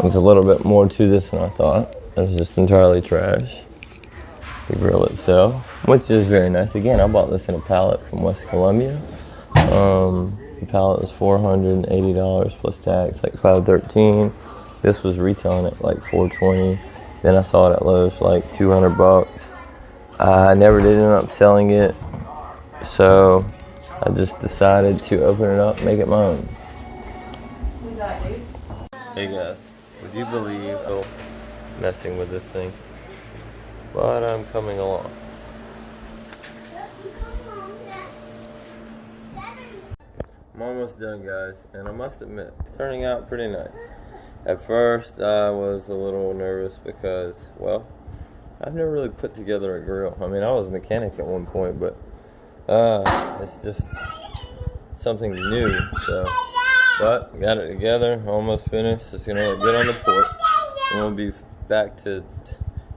There's a little bit more to this than I thought. It was just entirely trash. The grill itself, which is very nice. Again, I bought this in a pallet from West Columbia. The pallet was $480 plus tax, like $513. This was retailing at like $420. Then I saw it at Lowe's like $200. I never did end up selling it, so I just decided to open it up and make it my own. Hey guys, would you believe messing with this thing? But I'm coming along. I'm almost done, guys, and I must admit, it's turning out pretty nice. At first, I was a little nervous because, well, I've never really put together a grill. I mean, I was a mechanic at one point, but it's just something new. So, but got it together, almost finished. It's gonna look good on the porch, and we'll be back to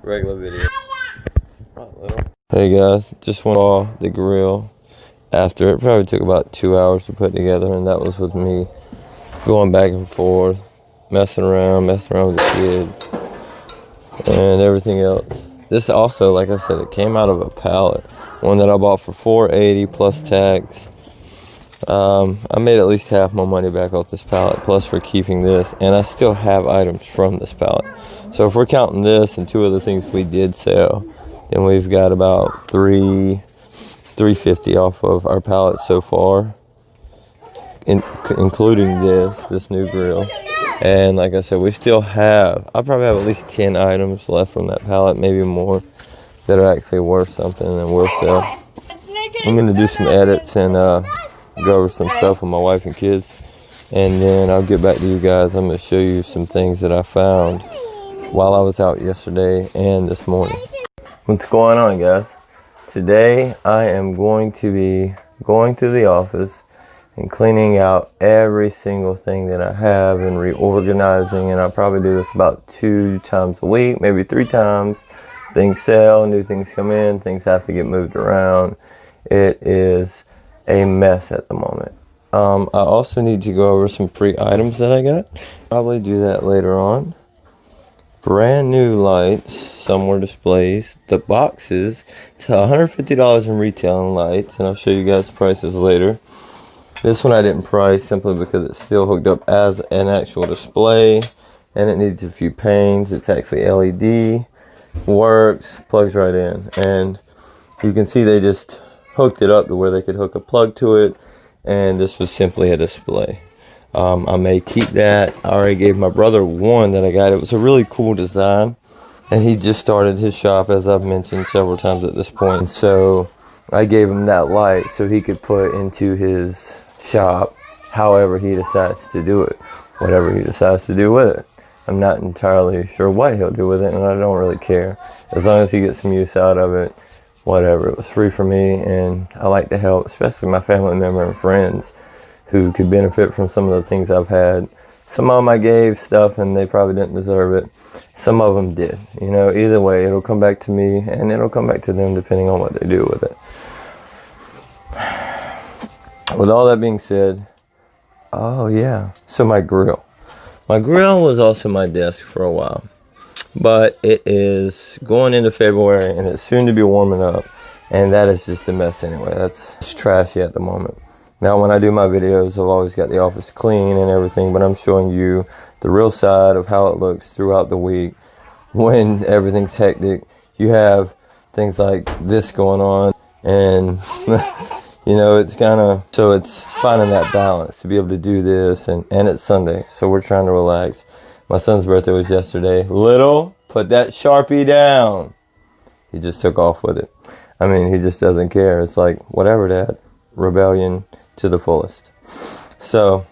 regular video. Hey guys, just went off the grill. After it probably took about 2 hours to put together, and that was with me going back and forth, messing around with the kids and everything else. This also, like I said, it came out of a pallet, one that I bought for $480 plus tax. I made at least half my money back off this pallet, plus for keeping this, and I still have items from this pallet. So if we're counting this and two other things we did sell, then we've got about $350 off of our pallet so far, including this new grill. And like I said, I probably have at least 10 items left from that pallet, maybe more, that are actually worth something and will sell. I'm going to do some edits and go over some stuff with my wife and kids, and then I'll get back to you guys. I'm going to show you some things that I found while I was out yesterday and this morning. What's going on, guys? Today I am going to be going to the office and cleaning out every single thing that I have and reorganizing, and I'll probably do this about 2 times a week, maybe 3 times. Things sell, new things come in, things have to get moved around. It is a mess at the moment. I also need to go over some pre-items that I got. Probably do that later on. Brand new lights, some were displays. The boxes, it's $150 in retailing lights, and I'll show you guys prices later. This one I didn't price simply because it's still hooked up as an actual display, and it needs a few panes. It's actually LED, works, plugs right in, and you can see they just hooked it up to where they could hook a plug to it, and this was simply a display. I may keep that. I already gave my brother one that I got. It was a really cool design, and he just started his shop, as I've mentioned several times at this point. So I gave him that light so he could put into his shop however he decides to do it, whatever he decides to do with it. I'm not entirely sure what he'll do with it, and I don't really care. As long as he gets some use out of it, whatever. It was free for me, and I like to help, especially my family member and friends who could benefit from some of the things I've had. Some of them I gave stuff and they probably didn't deserve it. Some of them did. You know, either way, it'll come back to me and it'll come back to them depending on what they do with it. With all that being said, oh yeah, so my grill. My grill was also my desk for a while, but it is going into February and it's soon to be warming up, and that is just a mess anyway. It's trashy at the moment. Now, when I do my videos, I've always got the office clean and everything, but I'm showing you the real side of how it looks throughout the week when everything's hectic. You have things like this going on, and you know, it's so it's finding that balance to be able to do this, and it's Sunday, so we're trying to relax. My son's birthday was yesterday. Little, put that Sharpie down. He just took off with it. I mean, he just doesn't care. It's like, whatever, Dad. Rebellion to the fullest. So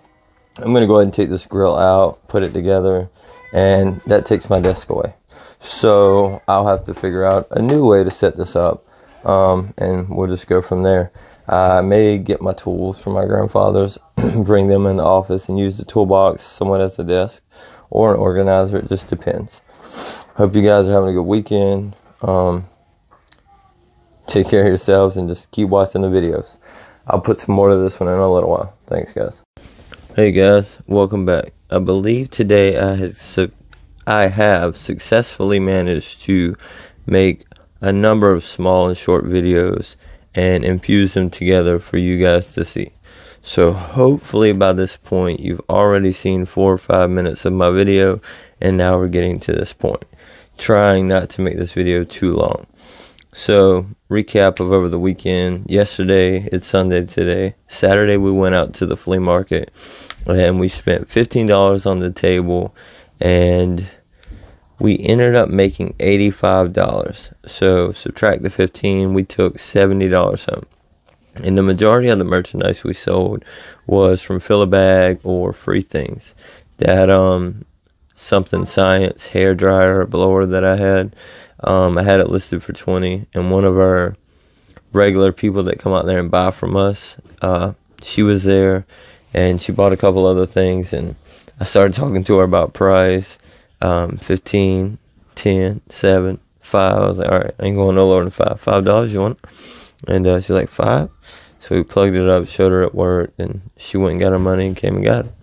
I'm going to go ahead and take this grill out, put it together, and that takes my desk away. So I'll have to figure out a new way to set this up, and we'll just go from there. I may get my tools from my grandfather's, bring them in the office and use the toolbox somewhat as a desk or an organizer. It just depends. Hope you guys are having a good weekend. Take care of yourselves and just keep watching the videos. I'll put some more of this one in a little while. Thanks, guys. Hey, guys. Welcome back. I believe today I have successfully managed to make a number of small and short videos and infuse them together for you guys to see. So hopefully by this point you've already seen 4 or 5 minutes of my video, and now we're getting to this point, trying not to make this video too long. So recap of over the weekend. Yesterday, it's Sunday today. Saturday we went out to the flea market and we spent $15 on the table, and we ended up making $85. So subtract the 15, we took $70 home. And the majority of the merchandise we sold was from fill a bag or free things. That something science hair dryer or blower that I had it listed for $20, and one of our regular people that come out there and buy from us, she was there and she bought a couple other things, and I started talking to her about price. 15, 10, 7, 5. I was like, all right, I ain't going no lower than $5 you want it? And she's like, 5? So we plugged it up, showed her at work, and she went and got her money and came and got it.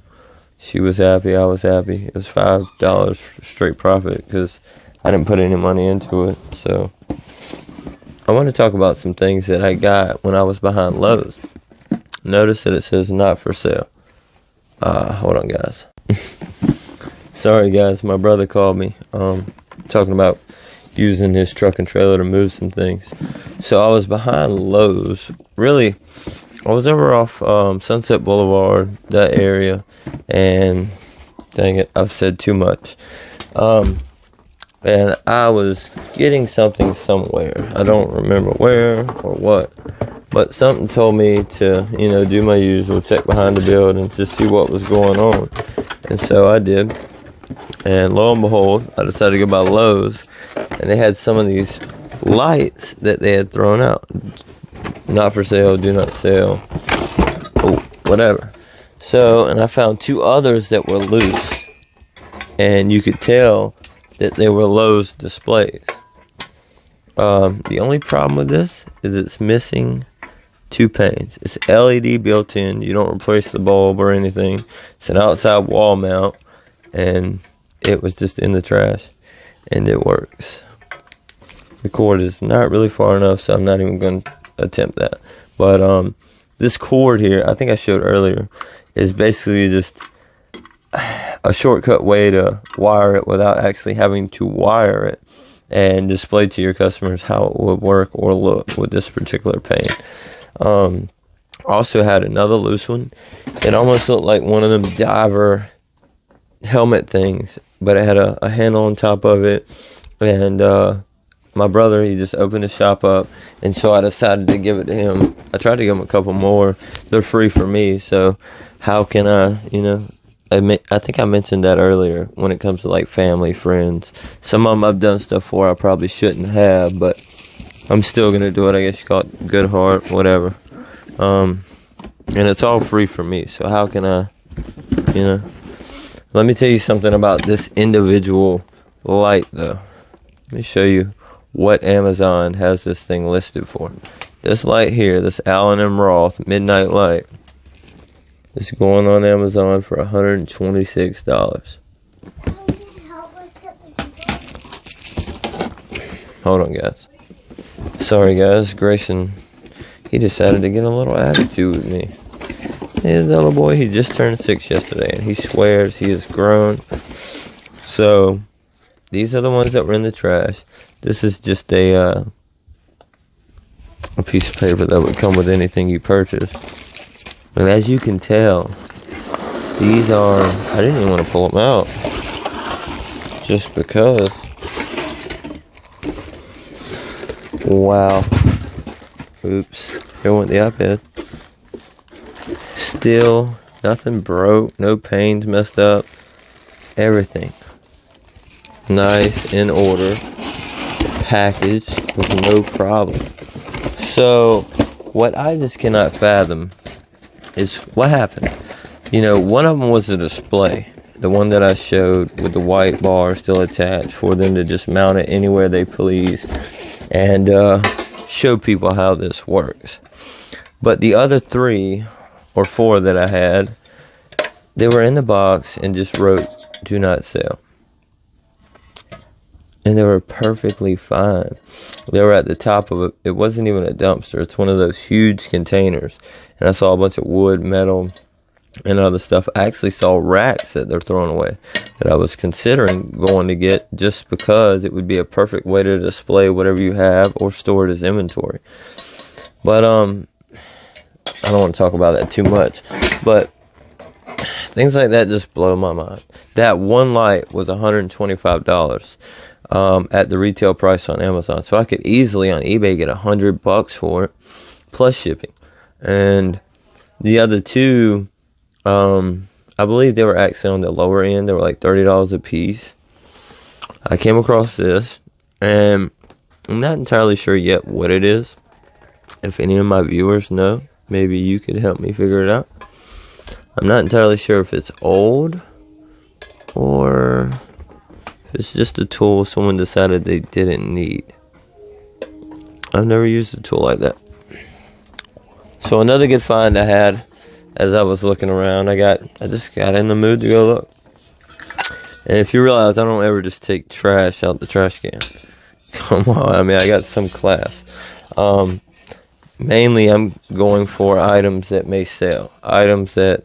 She was happy, I was happy. It was $5 straight profit because I didn't put any money into it. So I want to talk about some things that I got when I was behind Lowe's. Notice that it says not for sale. Hold on, guys. Sorry guys, my brother called me talking about using his truck and trailer to move some things. So I was behind Lowe's. Really, I was over off Sunset Boulevard, that area, and dang it, I've said too much. And I was getting something somewhere. I don't remember where or what, but something told me to, do my usual, check behind the building and just see what was going on. And so I did. And lo and behold, I decided to go by Lowe's, and they had some of these lights that they had thrown out. Not for sale, do not sell, whatever. So, and I found 2 others that were loose, and you could tell that they were Lowe's displays. The only problem with this is it's missing 2 panes. It's LED built in. You don't replace the bulb or anything. It's an outside wall mount, and it was just in the trash, and it works. The cord is not really far enough, so I'm not even going to attempt that. But this cord here, I think I showed earlier, is basically just a shortcut way to wire it without actually having to wire it, and display to your customers how it would work or look with this particular pane. Also had another loose one. It almost looked like one of them diver helmet things, but it had a handle on top of it. And my brother, he just opened his shop up, and so I decided to give it to him. I tried to give him a couple more. They're free for me, so how can I, I think I mentioned that earlier when it comes to like family, friends. Some of them I've done stuff for I probably shouldn't have, but I'm still going to do it. I guess you call it good heart, whatever. And it's all free for me, so how can I, Let me tell you something about this individual light, though. Let me show you what Amazon has this thing listed for. This light here, this Allen & Roth Midnight Light, is going on Amazon for $126. Hold on, guys. Sorry, guys. Grayson, he decided to get a little attitude with me. His little boy, he just turned 6 yesterday, and he swears he has grown. So, these are the ones that were in the trash. This is just a piece of paper that would come with anything you purchase. And as you can tell, these are, I didn't even want to pull them out, just because. Wow. Oops, there went the iPad. Still, nothing broke, no panes messed up, everything nice, in order, packaged with no problem. So, what I just cannot fathom is what happened. One of them was a display, the one that I showed with the white bar still attached for them to just mount it anywhere they please and show people how this works. But the other 3 or 4 that I had, they were in the box and just wrote, "Do not sell." And they were perfectly fine. They were at the top of it. It wasn't even a dumpster. It's one of those huge containers. And I saw a bunch of wood, metal, and other stuff. I actually saw racks that they're throwing away that I was considering going to get, just because it would be a perfect way to display whatever you have or store it as inventory. But I don't want to talk about that too much. But things like that just blow my mind. That one light was $125. At the retail price on Amazon. So I could easily on eBay get $100 for it, plus shipping. And the other two, I believe they were actually on the lower end. They were like $30 a piece. I came across this, and I'm not entirely sure yet what it is. If any of my viewers know, maybe you could help me figure it out. I'm not entirely sure if it's old or it's just a tool someone decided they didn't need. I've never used a tool like that. So another good find I had as I was looking around, I just got in the mood to go look. And if you realize I don't ever just take trash out the trash can. Come on, I mean, I got some class. Mainly I'm going for items that may sell. Items that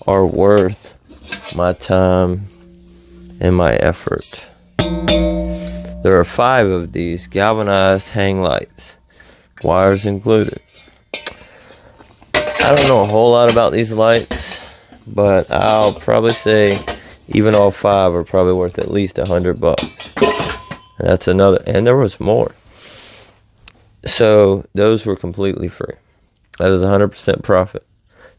are worth my time and my effort. There are 5 of these galvanized hang lights, wires included. I don't know a whole lot about these lights, but I'll probably say even all 5 are probably worth at least $100. And that's another, and there was more. So those were completely free. That is 100% profit.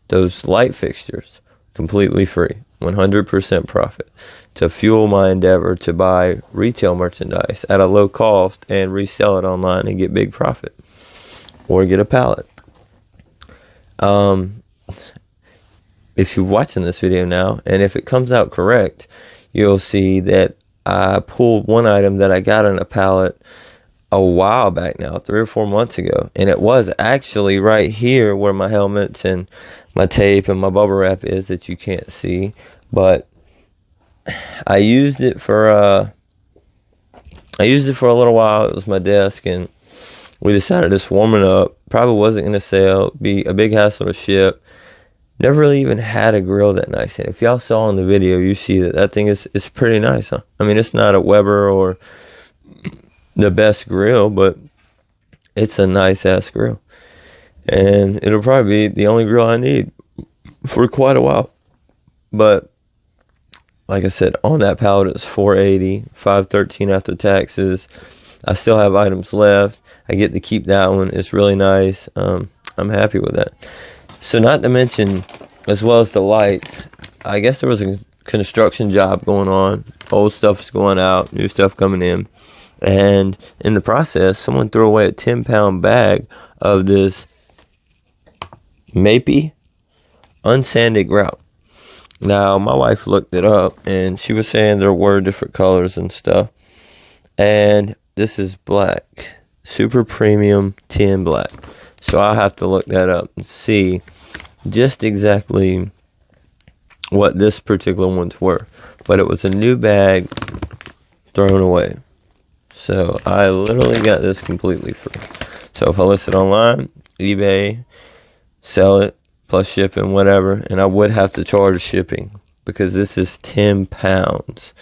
Those light fixtures, completely free, 100% profit, to fuel my endeavor to buy retail merchandise at a low cost and resell it online and get big profit, or get a pallet. If you're watching this video now, and if it comes out correct, you'll see that I pulled one item that I got on a pallet a while back now, 3 or 4 months ago, and it was actually right here where my helmets and my tape and my bubble wrap is that you can't see. But I used it for a little while. It was my desk, and we decided to swarm it up. Probably wasn't going to sell, be a big hassle to ship. Never really even had a grill that nice. And if y'all saw in the video, you see that thing is pretty nice, huh? I mean, it's not a Weber or the best grill, but it's a nice ass grill. And it'll probably be the only grill I need for quite a while. But like I said, on that pallet it's $480, $513 after taxes. I still have items left. I get to keep that one. It's really nice. I'm happy with that. So not to mention, as well as the lights, I guess there was a construction job going on. Old stuff's going out, new stuff coming in. And in the process, someone threw away a 10-pound bag of this Mapei unsanded grout. Now, my wife looked it up, and she was saying there were different colors and stuff. And this is black. Super premium tin black. So I'll have to look that up and see just exactly what this particular one's were. But it was a new bag thrown away. So I literally got this completely free. So if I list it online, eBay, sell it, plus shipping, whatever, and I would have to charge shipping because this is 10 pounds.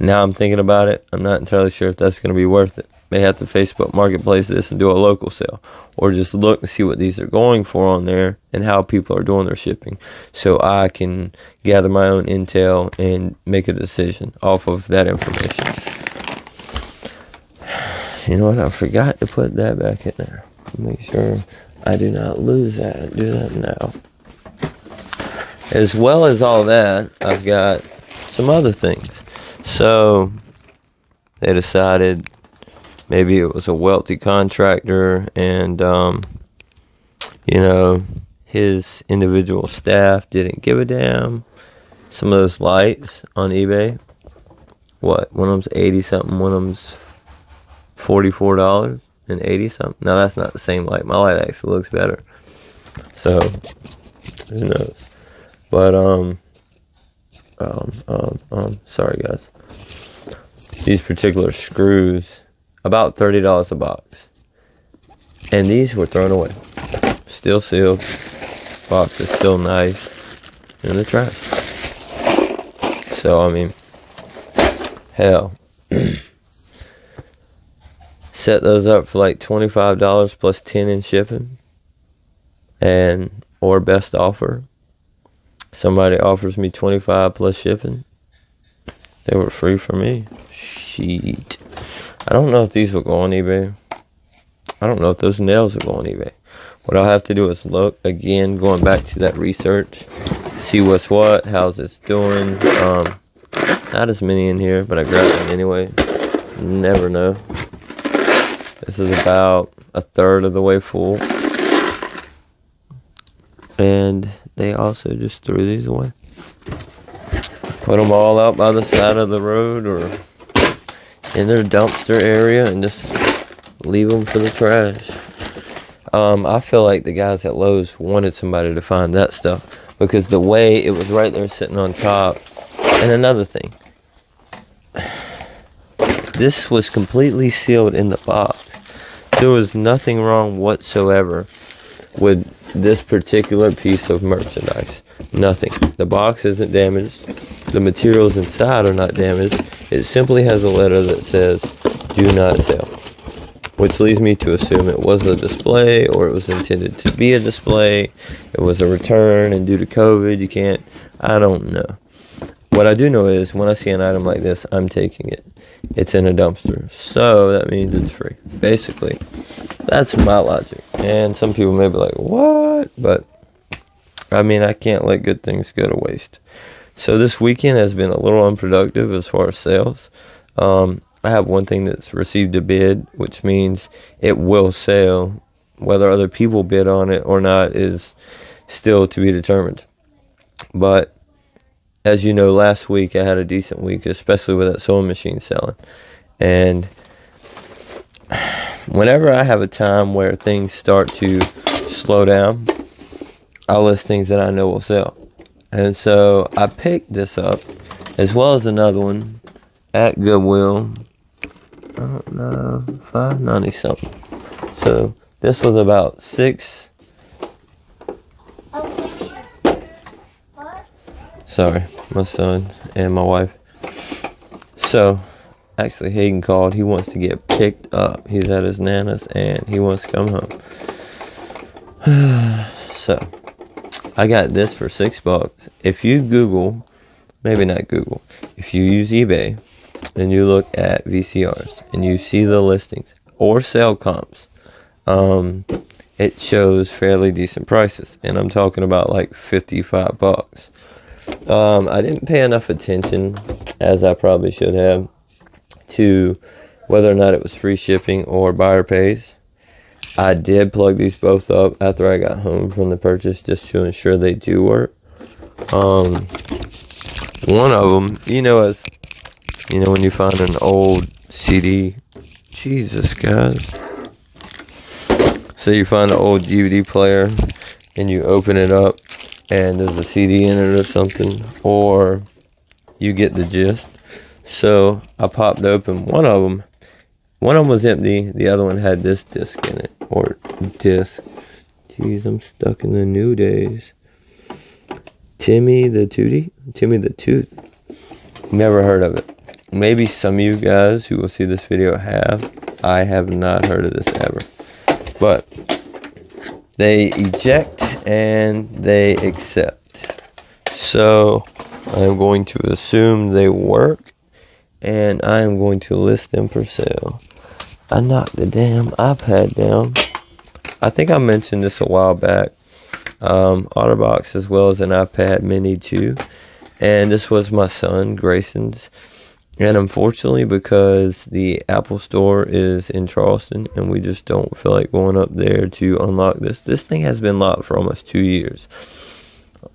Now I'm thinking about it. I'm not entirely sure if that's going to be worth it. May have to Facebook Marketplace this and do a local sale, or just look and see what these are going for on there and how people are doing their shipping, so I can gather my own intel and make a decision off of that information. You know what? I forgot to put that back in there. Make sure I do not lose that. Do that now. As well as all that, I've got some other things. So they decided maybe it was a wealthy contractor, and his individual staff didn't give a damn. Some of those lights on eBay, one of them's 80 something, one of them's $44, an 80 something. No, that's not the same light. My light actually looks better. So, who knows? But, sorry guys. These particular screws, about $30 a box. And these were thrown away. Still sealed. Box is still nice. In the trash. So, I mean, hell. Set those up for like $25 plus 10 in shipping. Or best offer. Somebody offers me 25 plus shipping. They were free for me. Sheet. I don't know if these will go on eBay. I don't know if those nails will go on eBay. What I'll have to do is look again, going back to that research, see what's what, how's this doing. Not as many in here, but I grabbed them anyway. Never know. This is about a third of the way full. And they also just threw these away. Put them all out by the side of the road or in their dumpster area and just leave them for the trash. I feel like the guys at Lowe's wanted somebody to find that stuff because the way it was right there sitting on top. And another thing, this was completely sealed in the box. There was nothing wrong whatsoever with this particular piece of merchandise. Nothing. The box isn't damaged. The materials inside are not damaged. It simply has a letter that says, "Do not sell." Which leads me to assume it was a display or it was intended to be a display. It was a return, and due to COVID, you can't. I don't know. What I do know is when I see an item like this, I'm taking it. It's in a dumpster. So that means it's free. Basically, that's my logic. And some people may be like, what? But, I mean, I can't let good things go to waste. So this weekend has been a little unproductive as far as sales. I have one thing that's received a bid, which means it will sell. Whether other people bid on it or not is still to be determined. But as you know, last week I had a decent week, especially with that sewing machine selling. And whenever I have a time where things start to slow down, I list things that I know will sell. And so I picked this up, as well as another one at Goodwill. I don't know, $5.90 something. So this was about $6. Sorry, my son and my wife. So, actually Hayden called. He wants to get picked up. He's at his Nana's and he wants to come home. So, I got this for $6. If you Google, maybe not Google, if you use eBay and you look at VCRs and you see the listings or sale comps, it shows fairly decent prices. And I'm talking about like $55. I didn't pay enough attention, as I probably should have, to whether or not it was free shipping or buyer pays. I did plug these both up after I got home from the purchase just to ensure they do work. One of them, as when you find an old CD, Jesus guys. So you find an old DVD player and you open it up and there's a CD in it or something, or you get the gist. So I popped open one of them. One of them was empty. The other one had this disc in it, or disc. Jeez, I'm stuck in the new days. Timmy the Tooth. Never heard of it. Maybe some of you guys who will see this video have. I have not heard of this ever. But they eject and they accept. So I'm going to assume they work, and I am going to list them for sale. I knocked the damn iPad down. I think I mentioned this a while back. OtterBox, as well as an iPad mini 2. And this was my son, Grayson's. And unfortunately, because the Apple store is in Charleston and we just don't feel like going up there to unlock this. This thing has been locked for almost 2 years.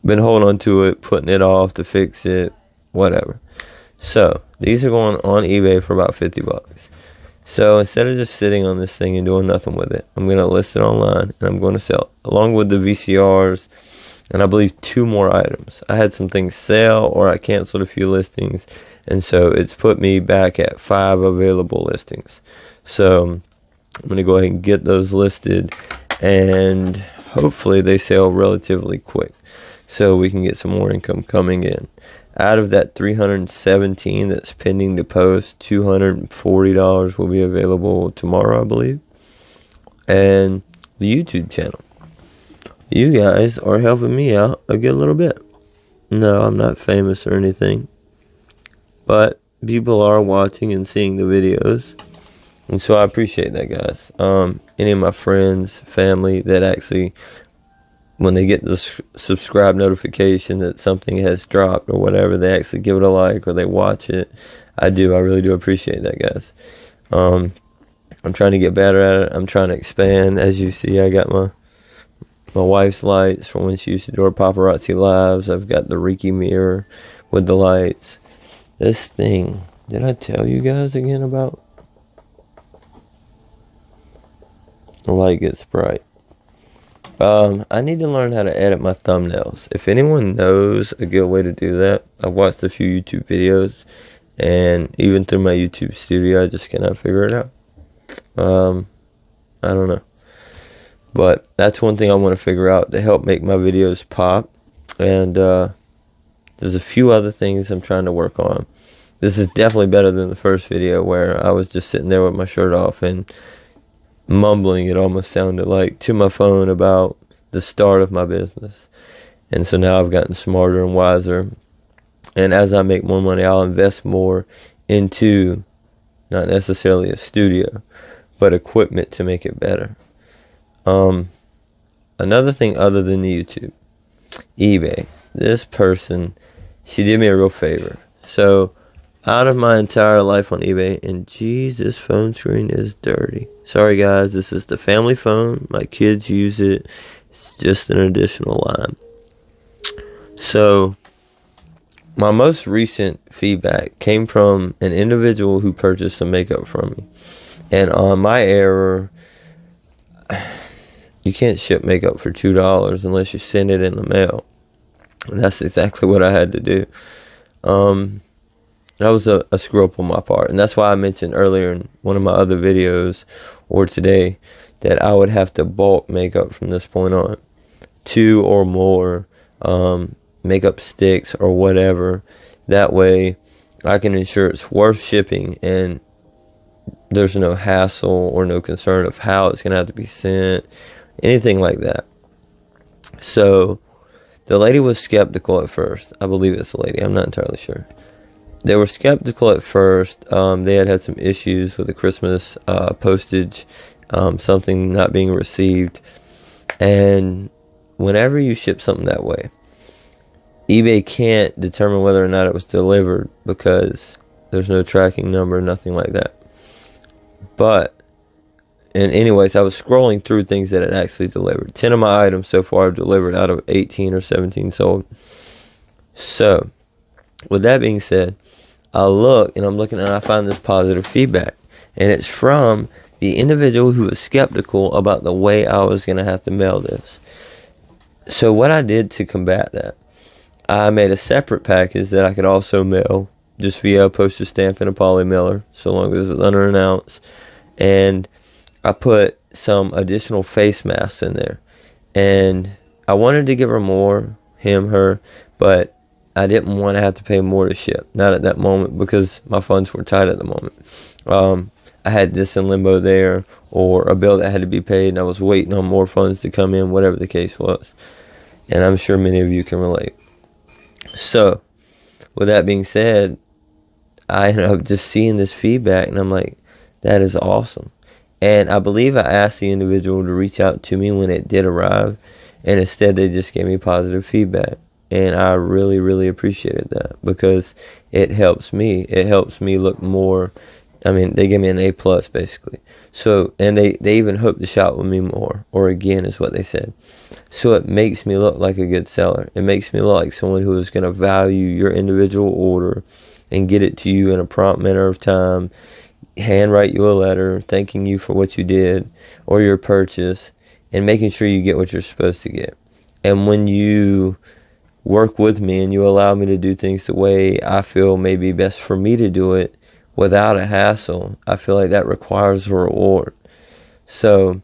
Been holding on to it, putting it off to fix it, whatever. So, these are going on eBay for about $50. So instead of just sitting on this thing and doing nothing with it, I'm going to list it online and I'm going to sell it, along with the VCRs and I believe 2 more items. I had some things sell, or I canceled a few listings, and so it's put me back at 5 available listings. So I'm going to go ahead and get those listed, and hopefully they sell relatively quick so we can get some more income coming in. Out of that 317 that's pending to post, $240 will be available tomorrow, I believe. And the YouTube channel. You guys are helping me out a good little bit. No, I'm not famous or anything, but people are watching and seeing the videos, and so I appreciate that, guys. Any of my friends, family that actually, when they get the subscribe notification that something has dropped or whatever, they actually give it a like or they watch it. I really do appreciate that, guys. I'm trying to get better at it. I'm trying to expand. As you see, I got my wife's lights from when she used to do her paparazzi lives. I've got the Reiki mirror with the lights. This thing, did I tell you guys again about? The light gets bright. I need to learn how to edit my thumbnails. If anyone knows a good way to do that, I've watched a few YouTube videos, and even through my YouTube studio, I just cannot figure it out. I don't know. But that's one thing I want to figure out to help make my videos pop. And there's a few other things I'm trying to work on. This is definitely better than the first video where I was just sitting there with my shirt off and mumbling. It almost sounded like to my phone about the start of my business. And so now I've gotten smarter and wiser. And as I make more money, I'll invest more into not necessarily a studio, but equipment to make it better. Another thing other than the YouTube, eBay. This person, she did me a real favor. So, out of my entire life on eBay, and geez, this phone screen is dirty. Sorry guys, this is the family phone. My kids use it. It's just an additional line. So, my most recent feedback came from an individual who purchased some makeup from me. And on my error, you can't ship makeup for $2 unless you send it in the mail. And that's exactly what I had to do. That was a screw up on my part. And that's why I mentioned earlier in one of my other videos, or today, that I would have to bulk makeup from this point on. 2 or more makeup sticks or whatever. That way I can ensure it's worth shipping and there's no hassle or no concern of how it's going to have to be sent, anything like that. So the lady was skeptical at first. I believe it's a lady. I'm not entirely sure. They were skeptical at first. They had some issues with the Christmas postage, something not being received. And whenever you ship something that way, eBay can't determine whether or not it was delivered because there's no tracking number, nothing like that. But, and anyways, I was scrolling through things that had actually delivered. 10 of my items so far have delivered out of 18 or 17 sold. So, with that being said, I look and I'm looking and I find this positive feedback. And it's from the individual who was skeptical about the way I was going to have to mail this. So what I did to combat that, I made a separate package that I could also mail just via a postage stamp and a poly mailer, so long as it was under an ounce. And I put some additional face masks in there. And I wanted to give her more, her, but I didn't want to have to pay more to ship. Not at that moment because my funds were tight at the moment. I had this in limbo there, or a bill that had to be paid, and I was waiting on more funds to come in, whatever the case was. And I'm sure many of you can relate. So, with that being said, I ended up just seeing this feedback, and I'm like, that is awesome. And I believe I asked the individual to reach out to me when it did arrive, and instead they just gave me positive feedback. And I really, really appreciated that because it helps me. It helps me look more. I mean, they gave me an A+ basically. So, and they even hope to shop with me more, or again is what they said. So it makes me look like a good seller. It makes me look like someone who is going to value your individual order and get it to you in a prompt manner of time, handwrite you a letter thanking you for what you did or your purchase, and making sure you get what you're supposed to get. And when you work with me and you allow me to do things the way I feel may be best for me to do it without a hassle, I feel like that requires a reward. So,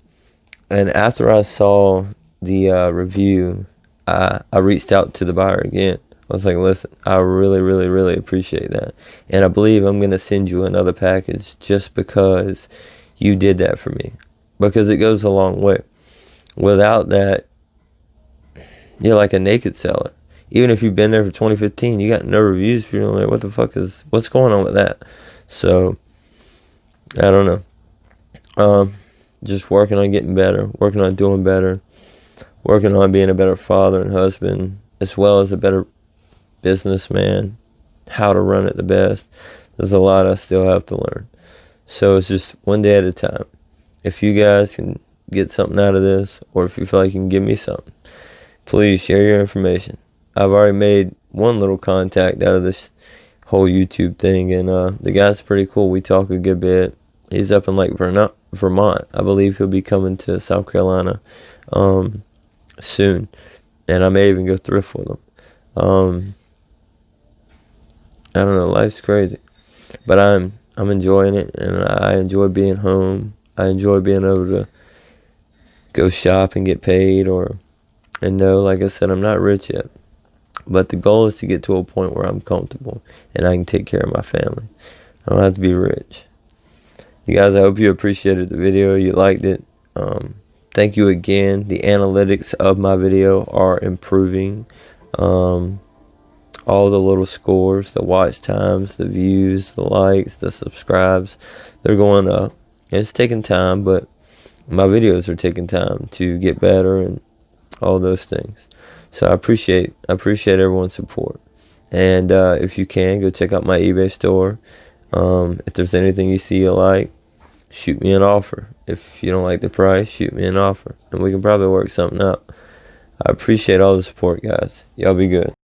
and after I saw the review, I reached out to the buyer again. I was like, listen, I really, really, really appreciate that. And I believe I'm going to send you another package just because you did that for me. Because it goes a long way. Without that, you're like a naked seller. Even if you've been there for 2015, you got no reviews. You're like, what's going on with that? So, I don't know. Just working on getting better, working on doing better, working on being a better father and husband, as well as a better businessman, how to run it the best. There's a lot I still have to learn. So it's just one day at a time. If you guys can get something out of this, or if you feel like you can give me something, please share your information. I've already made one little contact out of this whole YouTube thing, and the guy's pretty cool. We talk a good bit. He's up in like Vermont. I believe he'll be coming to South Carolina soon, and I may even go thrift with him. I don't know, life's crazy, but I'm enjoying it, and I enjoy being home. I enjoy being able to go shop and get paid, and know, like I said, I'm not rich yet, but the goal is to get to a point where I'm comfortable and I can take care of my family. I don't have to be rich. You guys, I hope you appreciated the video, you liked it. Thank you again. The analytics of my video are improving. All the little scores, the watch times, the views, the likes, the subscribes, they're going up. And it's taking time, but my videos are taking time to get better and all those things. So I appreciate everyone's support. And if you can, go check out my eBay store. If there's anything you see you like, shoot me an offer. If you don't like the price, shoot me an offer, and we can probably work something out. I appreciate all the support, guys. Y'all be good.